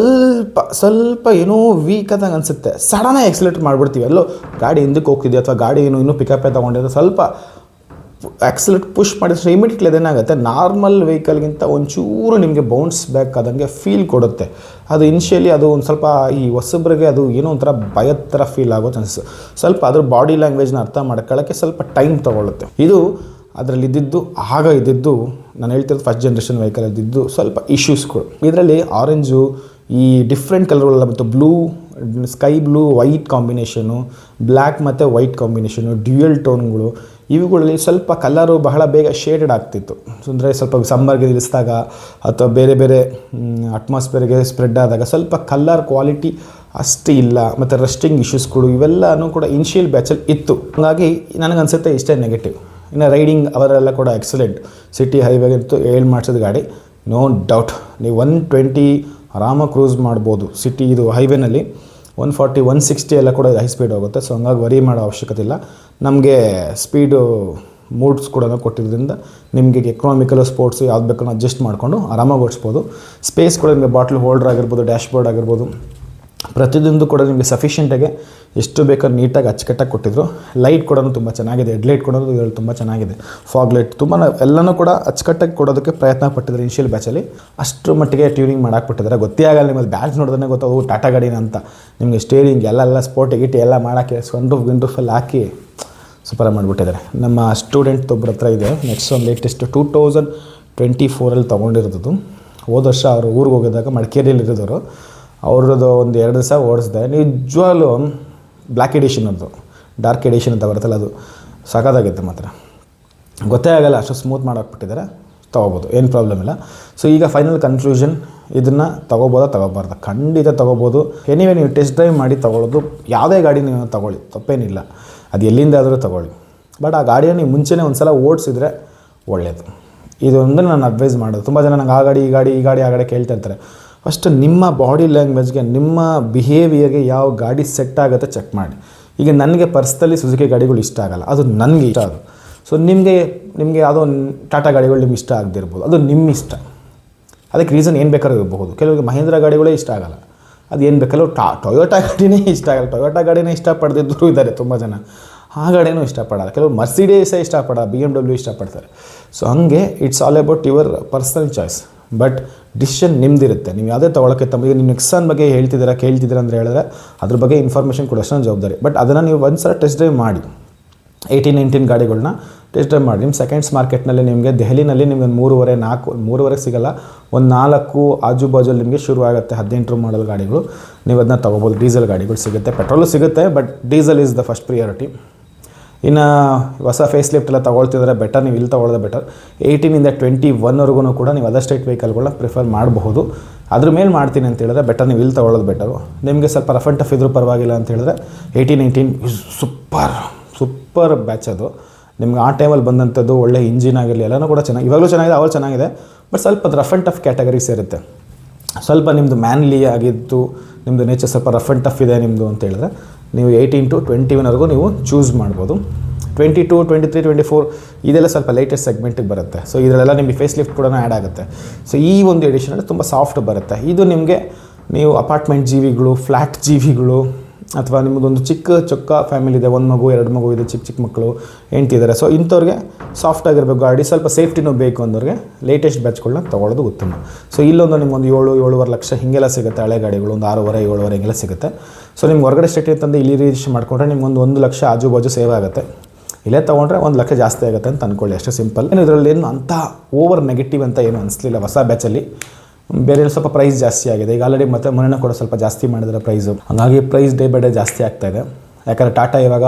[SPEAKER 1] ಸ್ವಲ್ಪ ಏನೋ ವೀಕ್ ಆದಂಗೆ ಅನಿಸುತ್ತೆ. ಸಡನ್ನಾಗಿ ಎಕ್ಸಲೇಟರ್ ಮಾಡಿಬಿಡ್ತೀವಿ, ಎಲ್ಲೋ ಗಾಡಿ ಹಿಂದಕ್ಕೆ ಹೋಗ್ತಿದೆ ಅಥವಾ ಗಾಡಿ ಇನ್ನೂ ಪಿಕಪ್ಪೇ ತೊಗೊಂಡಿದ್ರೆ ಸ್ವಲ್ಪ ಆಕ್ಸಲೇಟ್ ಪುಷ್ ಮಾಡಿದ್ರೆ ಇಮಿಡಿಯೇಟ್ಲಿ ಅದೇನಾಗುತ್ತೆ, ನಾರ್ಮಲ್ ವೆಹಿಕಲ್ಗಿಂತ ಒಂಚೂರು ನಿಮಗೆ ಬೌನ್ಸ್ ಬ್ಯಾಕ್ ಆದಂಗೆ ಫೀಲ್ ಕೊಡುತ್ತೆ. ಅದು ಇನಿಷಿಯಲಿ ಅದು ಒಂದು ಸ್ವಲ್ಪ ಈ ಹೊಸಬ್ರಿಗೆ ಅದು ಏನೋ ಒಂಥರ ಭಯದ ಥರ ಫೀಲ್ ಆಗೋ ಚಾನ್ಸಸ್, ಸ್ವಲ್ಪ ಅದ್ರ ಬಾಡಿ ಲ್ಯಾಂಗ್ವೇಜ್ನ ಅರ್ಥ ಮಾಡ್ಕೊಳ್ಳೋಕ್ಕೆ ಸ್ವಲ್ಪ ಟೈಮ್ ತೊಗೊಳುತ್ತೆ. ಇದು ಅದರಲ್ಲಿ ಇದ್ದಿದ್ದು ನಾನು ಹೇಳ್ತಿರೋದು ಫಸ್ಟ್ ಜನ್ರೇಷನ್ ವೆಹಿಕಲ್ ಇದ್ದಿದ್ದು ಸ್ವಲ್ಪ ಇಶ್ಯೂಸ್ಗಳು. ಇದರಲ್ಲಿ ಆರೆಂಜು, ಈ ಡಿಫ್ರೆಂಟ್ ಕಲರ್ಗಳೆಲ್ಲ ಬಂತು, blue, sky blue, white combination, black ಮತ್ತು ವೈಟ್ ಕಾಂಬಿನೇಷನು, ಡ್ಯೂಯಲ್ ಟೋನ್ಗಳು, ಇವುಗಳಲ್ಲಿ ಸ್ವಲ್ಪ ಕಲರು ಬಹಳ ಬೇಗ ಶೇಡೆಡ್ ಆಗ್ತಿತ್ತು. ಅಂದರೆ ಸ್ವಲ್ಪ ಸಮ್ಮರ್ಗೆ ನಿಲ್ಲಿಸಿದಾಗ ಅಥವಾ ಬೇರೆ ಬೇರೆ ಅಟ್ಮಾಸ್ಫಿಯರ್ಗೆ ಸ್ಪ್ರೆಡ್ ಆದಾಗ ಸ್ವಲ್ಪ ಕಲರ್ ಕ್ವಾಲಿಟಿ ಅಷ್ಟು ಇಲ್ಲ. ಮತ್ತು ರಸ್ಟಿಂಗ್ ಇಶ್ಯೂಸ್ಗಳು ಇವೆಲ್ಲನೂ ಕೂಡ ಇನಿಷಿಯಲ್ ಬ್ಯಾಚಲ್ಲಿ ಇತ್ತು. ಹಾಗಾಗಿ ನನಗನ್ಸುತ್ತೆ ಇಷ್ಟೇ ನೆಗೆಟಿವ್. ಇನ್ನು ರೈಡಿಂಗ್ ಅವರೆಲ್ಲ ಕೂಡ ಎಕ್ಸಲೆಂಟ್. ಸಿಟಿ ಹೈವೇಗಂತೂ ಮಾಡಿಸೋದು ಗಾಡಿ ನೋ ಡೌಟ್. ನೀವು 120 ಆರಾಮಾಗಿ ಕ್ರೂಸ್ ಮಾಡ್ಬೋದು ಸಿಟಿ ಇದು ಹೈವೇನಲ್ಲಿ. 140, 160 ಎಲ್ಲ ಕೂಡ ಹೈ ಸ್ಪೀಡ್ ಹೋಗುತ್ತೆ. ಸೊ ಹಂಗಾಗಿ ವರಿ ಮಾಡೋ ಅವಶ್ಯಕತೆ ಇಲ್ಲ. ನಮಗೆ ಸ್ಪೀಡು ಮೂಡ್ಸ್ ಕೂಡ ಕೊಟ್ಟಿದ್ದರಿಂದ ನಿಮಗೆ ಎಕನಾಮಿಕಲ್ ಸ್ಪೋರ್ಟ್ಸ್ ಯಾವ್ದು ಬೇಕೋ ಅಡ್ಜಸ್ಟ್ ಮಾಡಿಕೊಂಡು ಆರಾಮಾಗಿ ಓಡಿಸ್ಬೋದು. ಸ್ಪೇಸ್ ಕೂಡ ನಿಮಗೆ ಬಾಟ್ಲ್ ಹೋಲ್ಡರ್ ಆಗಿರ್ಬೋದು, ಡ್ಯಾಶ್ ಬೋರ್ಡ್ ಆಗಿರ್ಬೋದು, ಪ್ರತಿಯೊಂದು ಕೂಡ ನಿಮಗೆ ಸಫಿಷಿಯೆಂಟಾಗಿ ಎಷ್ಟು ಬೇಕಾದ್ರೂ ನೀಟಾಗಿ ಅಚ್ಚುಕಟ್ಟಾಗಿ ಕೊಟ್ಟಿದ್ರು. ಲೈಟ್ ಕೂಡ ತುಂಬ ಚೆನ್ನಾಗಿದೆ, ಹೆಡ್ಲೈಟ್ ಕೊಡೋದು ಇದರಲ್ಲಿ ತುಂಬ ಚೆನ್ನಾಗಿದೆ, ಫಾಗ್ ಲೈಟ್ ತುಂಬ ಎಲ್ಲನೂ ಕೂಡ ಅಚ್ಚುಕಟ್ಟಾಗಿ ಕೊಡೋದಕ್ಕೆ ಪ್ರಯತ್ನ ಪಟ್ಟಿದ್ದಾರೆ ಇನಿಷಿಯಲ್ ಬ್ಯಾಚಲ್ಲಿ. ಅಷ್ಟರ ಮಟ್ಟಿಗೆ ಟ್ಯೂನಿಂಗ್ ಮಾಡಾಕ್ಬಿಟ್ಟಿದ್ದಾರೆ. ಗೊತ್ತೇ ಆಗಲ್ಲ ನಿಮ್ಮದು ಬ್ಯಾಚ್ ನೋಡಿದ್ರೆ ಗೊತ್ತಾವು ಟಾಟಾ ಗಾಡಿನ ಅಂತ. ನಿಮಗೆ ಸ್ಟೇರಿಂಗ್ ಎಲ್ಲ ಸ್ಪೋರ್ಟ್ ಗಿಟ್ಟು ಎಲ್ಲ ಮಾಡೋಕ್ಕೆ ಸನ್ ರೂಫ್ ಎಲ್ಲ ಹಾಕಿ ಸೂಪರಾಗಿ ಮಾಡಿಬಿಟ್ಟಿದ್ದಾರೆ. ನಮ್ಮ ಸ್ಟೂಡೆಂಟ್ ಒಬ್ಬರ ಹತ್ರ ಇದೆ ನೆಕ್ಸಾನ್ ಲೇಟೆಸ್ಟ್ 2024 ತೊಗೊಂಡಿರೋದು. ಹೋದ ವರ್ಷ ಅವರು ಊರಿಗೆ ಹೋಗಿದ್ದಾಗ ಮಡಿಕೇರಿಯಲ್ಲಿ ಇರೋದವರು, ಅವ್ರದ್ದು ಒಂದು 2 ದಿವಸ ಓಡಿಸಿದೆ. ನಿಜವಾಗ್ಲೂ ಬ್ಲ್ಯಾಕ್ ಎಡಿಷನ್ ಅದು, ಡಾರ್ಕ್ ಎಡಿಷನ್ ಅಂತ ಬರುತ್ತಲ್ಲ, ಅದು ಸಖತ್ತಾಗಿತ್ತು ಮಾತ್ರ. ಗೊತ್ತೇ ಆಗಲ್ಲ, ಅಷ್ಟು ಸ್ಮೂತ್ ಮಾಡಾಕ್ಬಿಟ್ಟಿದ್ದಾರೆ. ತೊಗೋಬೋದು, ಏನು ಪ್ರಾಬ್ಲಮ್ ಇಲ್ಲ. ಸೊ ಈಗ ಫೈನಲ್ ಕನ್ಕ್ಲೂಷನ್, ಇದನ್ನು ತೊಗೋಬೋದಾ ತೊಗೋಬಾರ್ದು? ಖಂಡಿತ ತೊಗೋಬೋದು. ಎನಿವೇ ನೀವು ಟೆಸ್ಟ್ ಡ್ರೈವ್ ಮಾಡಿ ತೊಗೊಳ್ಳೋದು, ಯಾವುದೇ ಗಾಡಿ ನೀವು ತೊಗೊಳ್ಳಿ, ತಪ್ಪೇನಿಲ್ಲ, ಅದು ಎಲ್ಲಿಂದಾದರೂ ತೊಗೊಳ್ಳಿ. ಬಟ್ ಆ ಗಾಡಿಯನ್ನು ನೀವು ಮುಂಚೆನೇ ಒಂದು ಸಲ ಓಡಿಸಿದ್ರೆ ಒಳ್ಳೆಯದು. ಇದೊಂದು ನಾನು ಅಡ್ವೈಸ್ ಮಾಡೋದು. ತುಂಬ ಜನ ನಂಗೆ ಆ ಗಾಡಿ ಈ ಗಾಡಿ ಕೇಳ್ತಾ ಇರ್ತಾರೆ. ಫಸ್ಟ್ ನಿಮ್ಮ ಬಾಡಿ ಲ್ಯಾಂಗ್ವೇಜ್ಗೆ, ನಿಮ್ಮ ಬಿಹೇವಿಯರ್ಗೆ ಯಾವ ಗಾಡಿ ಸೆಟ್ ಆಗುತ್ತೆ ಚೆಕ್ ಮಾಡಿ. ಈಗ ನನಗೆ ಪರ್ಸ್ನಲಿ ಸುಜುಕಿ ಗಾಡಿಗಳು ಇಷ್ಟ ಆಗಲ್ಲ, ಅದು ನನಗೆ ಇಷ್ಟ. ಅದು ಸೊ ನಿಮಗೆ ಯಾವುದೋ ಟಾಟಾ ಗಾಡಿಗಳು ನಿಮ್ಗೆ ಇಷ್ಟ ಆಗದಿರ್ಬೋದು, ಅದು ನಿಮ್ಮ ಇಷ್ಟ. ಅದಕ್ಕೆ ರೀಸನ್ ಏನು ಬೇಕಾದ್ರೂ ಇರಬಹುದು. ಕೆಲವರಿಗೆ ಮಹೇಂದ್ರ ಗಾಡಿಗಳೇ ಇಷ್ಟ ಆಗಲ್ಲ, ಅದು ಏನು ಬೇಕು. ಕೆಲವರು ಟೊಯೋಟಾ ಗಾಡಿನೇ ಇಷ್ಟ ಆಗಲ್ಲ, ಟೊಯೋಟಾ ಗಾಡಿನೇ ಇಷ್ಟಪಡದಿದ್ದರೂ ಇದ್ದಾರೆ ತುಂಬ ಜನ. ಆ ಗಾಡಿನೂ ಇಷ್ಟಪಡಲ್ಲ. ಕೆಲವರು ಮರ್ಸಿಡೀಸೇ ಇಷ್ಟಪಡಲ್ಲ, BMW ಇಷ್ಟಪಡ್ತಾರೆ. ಸೊ ಹಂಗೆ it's all about your personal choice. But decision ನಿಮ್ದಿರುತ್ತೆ. ನೀವು ಯಾವುದೇ ತೊಗೊಳಕ್ಕೆ ಈಗ ನೀವು ನೆಕ್ಸಾನ್ ಬಗ್ಗೆ ಕೇಳ್ತಿದ್ದೀರಾ ಅಂದರೆ ಹೇಳಿದ್ರೆ ಅದ್ರ ಬಗ್ಗೆ ಇನ್ಫಾರ್ಮೇಷನ್ ಕೊಡೋಷ್ಟು ಜವಾಬ್ದಾರಿ. ಬಟ್ ಅದನ್ನು ನೀವು ಒಂದು ಸಲ ಟೆಸ್ಟ್ ಡ್ರೈವ್ ಮಾಡಿ, 18-19 ಗಾಡಿಗಳನ್ನ ಟೆಸ್ಟ್ ಡ್ರೈವ್ ಮಾಡಿ. ನಿಮ್ಮ ಸೆಕೆಂಡ್ಸ್ ಮಾರ್ಕೆಟ್ನಲ್ಲಿ ನಿಮಗೆ ದೆಹಲಿನಲ್ಲಿ ನಿಮಗೆ ಒಂದು 3.5 ಸಿಗೋಲ್ಲ, ಒಂದು 4 ಆಜು ಬಾಜಲ್ಲಿ ನಿಮಗೆ ಶುರು ಆಗುತ್ತೆ 18 ಮಾಡಲ್ ಗಾಡಿಗಳು. ನೀವು ಅದನ್ನ ತೊಗೋಬೋದು. ಡೀಸೆಲ್ ಗಾಡಿಗಳು ಸಿಗುತ್ತೆ, ಪೆಟ್ರೋಲು ಸಿಗುತ್ತೆ, but diesel is the first priority. ಇನ್ನು ಹೊಸ ಫೇಸ್ ಲಿಫ್ಟ್ ಎಲ್ಲ ತೊಗೊಳ್ತಿದ್ರೆ ಬೆಟರ್, ನೀವು ಇಲ್ಲಿ ತೊಗೊಳ್ಳೋದು ಬೆಟರ್. 18ಇಂದ 21ವರೆಗೂ ಕೂಡ ನೀವು ಅದರ್ ಸ್ಟೇಟ್ ವೆಹಿಕಲ್ಗಳನ್ನ ಪ್ರಿಫರ್ ಮಾಡಬಹುದು. ಅದ್ರ ಮೇಲೆ ಮಾಡ್ತೀನಿ ಅಂತ ಹೇಳಿದ್ರೆ ಬೆಟರ್, ನೀವು ಇಲ್ಲಿ ತೊಗೊಳ್ಳೋದು ಬೆಟರು. ನಿಮಗೆ ಸ್ವಲ್ಪ ರಫ್ ಆ್ಯಂಡ್ ಟಫ್ ಇದ್ರೂ ಪರವಾಗಿಲ್ಲ ಅಂತ ಹೇಳಿದ್ರೆ 18-19 ಸೂಪರ್ ಬ್ಯಾಚ್ ಅದು. ನಿಮ್ಗೆ ಆ ಟೈಮಲ್ಲಿ ಬಂದಂಥದ್ದು ಒಳ್ಳೆ ಇಂಜಿನ್ ಆಗಿರಲಿ, ಎಲ್ಲನೂ ಕೂಡ ಚೆನ್ನಾಗಿ, ಇವಾಗಲೂ ಚೆನ್ನಾಗಿದೆ, ಅವಾಗ ಚೆನ್ನಾಗಿದೆ. ಬಟ್ ಸ್ವಲ್ಪ ಅದು ರಫ್ ಆ್ಯಂಡ್ ಟಫ್ ಕ್ಯಾಟಗರಿ ಸೇರುತ್ತೆ. ಸ್ವಲ್ಪ ನಿಮ್ಮದು ಮ್ಯಾನ್ಲಿ ಆಗಿದ್ದು, ನಿಮ್ಮದು ನೇಚರ್ ಸ್ವಲ್ಪ ರಫ್ ಆ್ಯಂಡ್ ಟಫ್ ಇದೆ ನಿಮ್ಮದು ಅಂತ ಹೇಳಿದ್ರೆ ನೀವು 18 to 21ವರೆಗೂ ನೀವು ಚೂಸ್ ಮಾಡ್ಬೋದು. 22, 23, 24 ಇದೆಲ್ಲ ಸ್ವಲ್ಪ ಲೇಟೆಸ್ಟ್ ಸೆಗ್ಮೆಂಟಿಗೆ ಬರುತ್ತೆ. ಸೊ ಇದರಲ್ಲೆಲ್ಲ ನಿಮಗೆ ಫೇಸ್ ಲಿಫ್ಟ್ ಕೂಡ ಆ್ಯಡ್ ಆಗುತ್ತೆ. ಸೊ ಈ ಒಂದು ಎಡಿಷನಲ್ಲಿ ತುಂಬ ಸಾಫ್ಟ್ ಬರುತ್ತೆ. ಇದು ನಿಮಗೆ ನೀವು ಅಪಾರ್ಟ್ಮೆಂಟ್ ಜೀವಿಗಳು, ಫ್ಲ್ಯಾಟ್ ಜೀವಿಗಳು, ಅಥವಾ ನಿಮ್ಮದೊಂದು ಚೊಕ್ಕ ಫ್ಯಾಮಿಲಿ ಇದೆ, 1 ಮಗು 2 ಮಗು ಇದೆ, ಚಿಕ್ಕ ಮಕ್ಕಳು ಹೆಂಡ್ತಿದ್ದಾರೆ. ಸೊ ಇಂಥವ್ರಿಗೆ ಸಾಫ್ಟಾಗಿರಬೇಕು ಗಾಡಿ, ಸ್ವಲ್ಪ ಸೇಫ್ಟಿನೂ ಬೇಕು ಅಂದವ್ರಿಗೆ ಲೇಟೆಸ್ಟ್ ಬ್ಯಾಚ್ಗಳನ್ನ ತೊಗೊಳ್ಳೋದು ಉತ್ತಮ. ಸೊ ಇಲ್ಲೊಂದು ನಿಮ್ಗೊಂದು 7-7.5 ಲಕ್ಷ ಹೀಗೆಲ್ಲ ಸಿಗುತ್ತೆ. ಹಳೆ ಗಾಡಿಗಳು ಒಂದು 6.5-7.5 ಹಿಂಗೆಲ್ಲ ಸಿಗುತ್ತೆ. ಸೊ ನಿಮ್ಗೆ ಹೊರಗಡೆ ಸ್ಟೇಟ್ ತಂದು ಇಲ್ಲಿ ರಿಜಿಸ್ಟ್ರೇಷನ್ ಮಾಡಿಕೊಂಡ್ರೆ ನಿಮ್ಗೊಂದು 1 ಲಕ್ಷ ಆಜು ಬಾಜು ಸೇವ್ ಆಗುತ್ತೆ. ಇಲ್ಲೇ ತೊಗೊಂಡ್ರೆ 1 ಲಕ್ಷ ಜಾಸ್ತಿ ಆಗುತ್ತೆ ಅಂತ ಅಂದ್ಕೊಳ್ಳಿ, ಅಷ್ಟೇ ಸಿಂಪಲ್. ಏನು ಇದರಲ್ಲಿ ಏನು ಅಂಥ ಓವರ್ ನೆಗೆಟಿವ್ ಅಂತ ಏನು ಅನಿಸ್ಲಿಲ್ಲ ಹೊಸ ಬ್ಯಾಚಲ್ಲಿ. ಬೇರೆ ಸ್ವಲ್ಪ ಪ್ರೈಸ್ ಜಾಸ್ತಿ ಆಗಿದೆ. ಈಗ ಆಲ್ರೆಡಿ ಮತ್ತೆ ಮೊನ್ನೆ ಕೂಡ ಸ್ವಲ್ಪ ಜಾಸ್ತಿ ಮಾಡಿದರೆ ಪ್ರೈಸು, ಹಾಗಾಗಿ ಪ್ರೈಸ್ ಡೇ ಬೈ ಡೇ ಜಾಸ್ತಿ ಆಗ್ತಾಯಿದೆ. ಯಾಕಂದರೆ ಟಾಟಾ ಇವಾಗ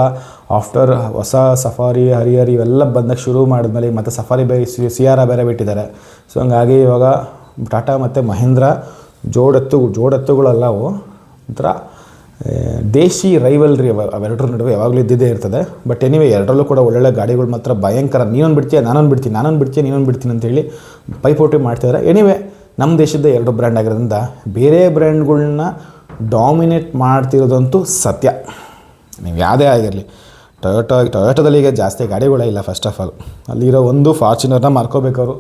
[SPEAKER 1] ಆಫ್ಟರ್ ಹೊಸ ಸಫಾರಿ, ಹರಿಯರ್ ಇವೆಲ್ಲ ಬಂದಾಗ ಶುರು ಮಾಡಿದ್ಮೇಲೆ ಮತ್ತು ಸಫಾರಿ ಬೇರೆ ಸಿಯಾರಾ ಬೇರೆ ಬಿಟ್ಟಿದ್ದಾರೆ. ಸೊ ಹಂಗಾಗಿ ಇವಾಗ ಟಾಟಾ ಮತ್ತು ಮಹೀಂದ್ರ ಜೋಡೆತ್ತುಗಳೆಲ್ಲವು ಒಂಥರ ದೇಶಿ ರೈವಲ್ರಿ ಅವೆರಡರ ನಡುವೆ ಯಾವಾಗಲೂ ಇದ್ದಿದ್ದೇ ಇರ್ತದೆ. ಬಟ್ ಎನಿವೆ ಎರಡರಲ್ಲೂ ಕೂಡ ಒಳ್ಳೊಳ್ಳೆ ಗಾಡಿಗಳು ಮಾತ್ರ ಭಯಂಕರ. ನೀನೊಂದು ಬಿಡ್ತೀಯ ನಾನೊಂದು ಬಿಡ್ತೀನಿ ಅಂತೇಳಿ ಪೈಪೋಟಿ ಮಾಡ್ತಿದ್ದಾರೆ. ಎನಿವೆ ನಮ್ಮ ದೇಶದ 2 ಬ್ರ್ಯಾಂಡ್ ಆಗಿರೋದ್ರಿಂದ ಬೇರೆ ಬ್ರ್ಯಾಂಡ್ಗಳ್ನ ಡಾಮಿನೇಟ್ ಮಾಡ್ತಿರೋದಂತೂ ಸತ್ಯ. ನೀವು ಯಾವುದೇ ಆಗಿರಲಿ, ಟೊಯೋಟೋದಲ್ಲಿ ಈಗ ಜಾಸ್ತಿ ಗಾಡಿಗಳೇ ಇಲ್ಲ. ಫಸ್ಟ್ ಆಫ್ ಆಲ್ ಅಲ್ಲಿರೋ ಒಂದು ಫಾರ್ಚುನರ್ನ ಮಾರ್ಕೋಬೇಕು ಅವರು,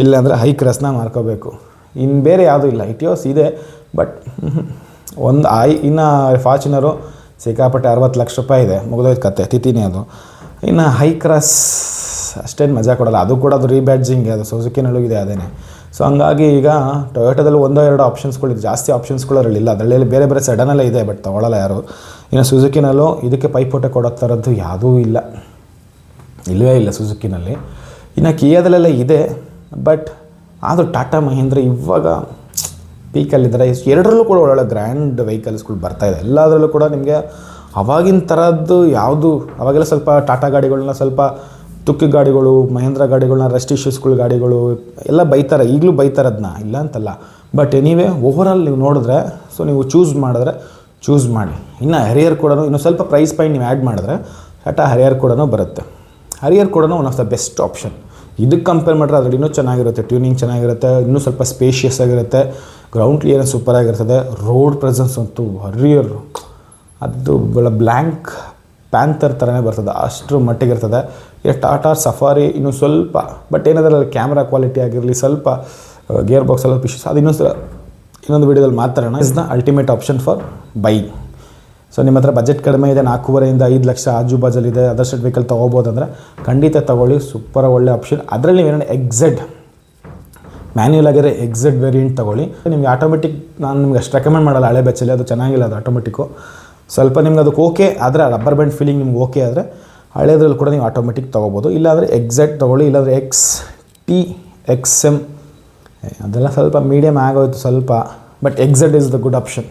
[SPEAKER 1] ಇಲ್ಲಾಂದರೆ ಹೈ ಕ್ರಾಸ್ನ ಮಾರ್ಕೋಬೇಕು. ಇನ್ನು ಬೇರೆ ಯಾವುದೂ ಇಲ್ಲ. ಇಟಿಯೋಸ್ ಇದೆ, ಬಟ್ ಇನ್ನು ಫಾರ್ಚುನರು ಸಿಕ್ಕಾಪಟ್ಟೆ 60 ಲಕ್ಷ ರೂಪಾಯಿ ಇದೆ, ಮುಗಿದೋಯ್ತು ಕತೆ, ತಿಥಿನೇ ಅದು. ಇನ್ನು ಹೈ ಕ್ರಾಸ್ ಅಷ್ಟೇನು ಮಜಾ ಕೊಡೋಲ್ಲ, ಅದು ಕೂಡ ಅದು ರೀಬ್ಯಾಡ್ಜಿಂಗ್, ಅದು ಸುಜುಕಿನಲ್ಲೂ ಇದೆ ಅದೇನೆ. ಸೊ ಹಂಗಾಗಿ ಈಗ ಟೊಯೋಟೋದಲ್ಲಿ 1-2 ಆಪ್ಷನ್ಸ್ಗಳಿದೆ, ಜಾಸ್ತಿ ಆಪ್ಷನ್ಸ್ಗಳರಲ್ಲಿಲ್ಲ. ಅದರಲ್ಲಿ ಬೇರೆ ಸೆಡನೆಲ್ಲ ಇದೆ, ಬಟ್ ತೊಗೊಳ್ಳಲ್ಲ ಯಾರು. ಇನ್ನು ಸುಜುಕಿನಲ್ಲೂ ಇದಕ್ಕೆ ಪೈಪೋಟೆ ಕೊಡೋ ಥರದ್ದು ಯಾವುದೂ ಇಲ್ಲವೇ ಇಲ್ಲ ಸುಜುಕಿನಲ್ಲಿ. ಇನ್ನು ಕಿಯಾದಲ್ಲೆಲ್ಲ ಇದೆ, ಬಟ್ ಆದರೂ ಟಾಟಾ ಮಹೀಂದ್ರ ಇವಾಗ ಪೀಕಲ್ಲಿದ್ದಾರೆ. ಎರಡರಲ್ಲೂ ಕೂಡ ಒಳ್ಳೊಳ್ಳೆ ಗ್ರ್ಯಾಂಡ್ ವೆಹಿಕಲ್ಸ್ಗಳು ಬರ್ತಾಯಿದೆ. ಎಲ್ಲದರಲ್ಲೂ ಕೂಡ ನಿಮಗೆ ಅವಾಗಿನ ಥರದ್ದು ಯಾವುದು, ಅವಾಗೆಲ್ಲ ಸ್ವಲ್ಪ ಟಾಟಾ ಗಾಡಿಗಳನ್ನ ಸ್ವಲ್ಪ ತುಕ್ಕಿ ಗಾಡಿಗಳು, ಮಹೀಂದ್ರ ಗಾಡಿಗಳನ್ನ ರಸ್ಟ್ ಇಶ್ಯೂಸ್ಗಳು ಗಾಡಿಗಳು ಎಲ್ಲ ಬೈತಾರೆ, ಈಗಲೂ ಬೈತಾರೆ ಅದನ್ನ, ಇಲ್ಲ ಅಂತಲ್ಲ. ಬಟ್ ಎನಿವೇ ಓವರಾಲ್ ನೀವು ನೋಡಿದ್ರೆ, ಸೊ ನೀವು ಚೂಸ್ ಮಾಡಿ. ಇನ್ನು ಹರಿಯರ್ ಕೂಡ ಇನ್ನೂ ಸ್ವಲ್ಪ ಪ್ರೈಸ್ ಪಾಯಿಂಟ್ ನೀವು ಆ್ಯಡ್ ಮಾಡಿದ್ರೆ ಟಾಟಾ ಹರಿಯರ್ ಕೂಡ ಬರುತ್ತೆ. ಹರಿಯರ್ ಕೂಡ one of the best option. ಇದಕ್ಕೆ ಕಂಪೇರ್ ಮಾಡಿದ್ರೆ ಅದ್ರಲ್ಲಿ ಇನ್ನೂ ಚೆನ್ನಾಗಿರುತ್ತೆ, ಟ್ಯೂನಿಂಗ್ ಚೆನ್ನಾಗಿರುತ್ತೆ, ಇನ್ನೂ ಸ್ವಲ್ಪ ಸ್ಪೇಷಿಯಸ್ ಆಗಿರುತ್ತೆ, ಗ್ರೌಂಡ್ ಕ್ಲಿಯರೆನ್ಸ್ ಸೂಪರಾಗಿರ್ತದೆ. ರೋಡ್ ಪ್ರೆಸೆನ್ಸ್ ಅಂತೂ ಹರಿಯರ್ ಅದು ಬ್ಲ್ಯಾಂಕ್ ಪ್ಯಾಂಥರ್ ಥರನೇ ಬರ್ತದೆ, ಅಷ್ಟರ ಮಟ್ಟಿಗೆ ಇರ್ತದೆ. ಈಗ ಟಾಟಾ ಸಫಾರಿ ಇನ್ನೂ ಸ್ವಲ್ಪ, ಬಟ್ ಏನಾದ್ರಲ್ಲಿ ಕ್ಯಾಮ್ರಾ ಕ್ವಾಲಿಟಿ ಆಗಿರಲಿ, ಸ್ವಲ್ಪ ಗೇರ್ ಬಾಕ್ಸ್ ಎಲ್ಲ ಇಶ್ಯೂಸ್, ಅದು ಇನ್ನೊಂದು ವೀಡಿಯೋದಲ್ಲಿ ಮಾತಾಡೋಣ. Is the ultimate option for buying. So ನಿಮ್ಮ ಹತ್ರ ಬಜೆಟ್ ಕಡಿಮೆ ಇದೆ, 4.5 5 ಲಕ್ಷ ಆಜು ಬಾಜಲ್ಲಿದೆ, ಅದರ್ ಸೈಡ್ ವೆಹಿಕಲ್ ತೊಗೋಬೋದಂದರೆ ಖಂಡಿತ ತೊಗೊಳ್ಳಿ. ಸೂಪರ್ ಒಳ್ಳೆ ಆಪ್ಷನ್. ಅದರಲ್ಲಿ ನೀವೇನು ಎಕ್ಸೆಡ್ ಮ್ಯಾನ್ಯುಯಲ್ ಆಗಿರೋ ಎಕ್ಸೆಡ್ ವೇರಿಯಂಟ್ ತೊಗೊಳ್ಳಿ. ನಿಮಗೆ ಆಟೋಮೆಟಿಕ್ ನಾನು ನಿಮ್ಗೆ ಅಷ್ಟು ರೆಕಮೆಂಡ್ ಮಾಡಲ್ಲ, ಹಳೆ ಬೆಚ್ಚಲ್ಲಿ ಅದು ಚೆನ್ನಾಗಿಲ್ಲ, ಅದು ಆಟೋಮೆಟಿಕ್ಕು ಸ್ವಲ್ಪ ನಿಮ್ಗೆ ಅದಕ್ಕೆ ಓಕೆ ಆದರೆ ರಬ್ಬರ್ ಬ್ಯಾಂಡ್ ಫೀಲಿಂಗ್ ನಿಮ್ಗೆ ಓಕೆ ಆದರೆ ಹಳೇದ್ರಲ್ಲಿ ಕೂಡ ನೀವು ಆಟೋಮೆಟಿಕ್ ತೊಗೋಬೋದು. ಇಲ್ಲಾಂದರೆ ಎಕ್ಸೆಡ್ ತೊಗೊಳ್ಳಿ, ಇಲ್ಲಾಂದರೆ XT XM ಅದೆಲ್ಲ ಸ್ವಲ್ಪ ಮೀಡಿಯಮ್ ಆಗೋಯ್ತು ಸ್ವಲ್ಪ, but ಎಕ್ಸೆಡ್ is the good option.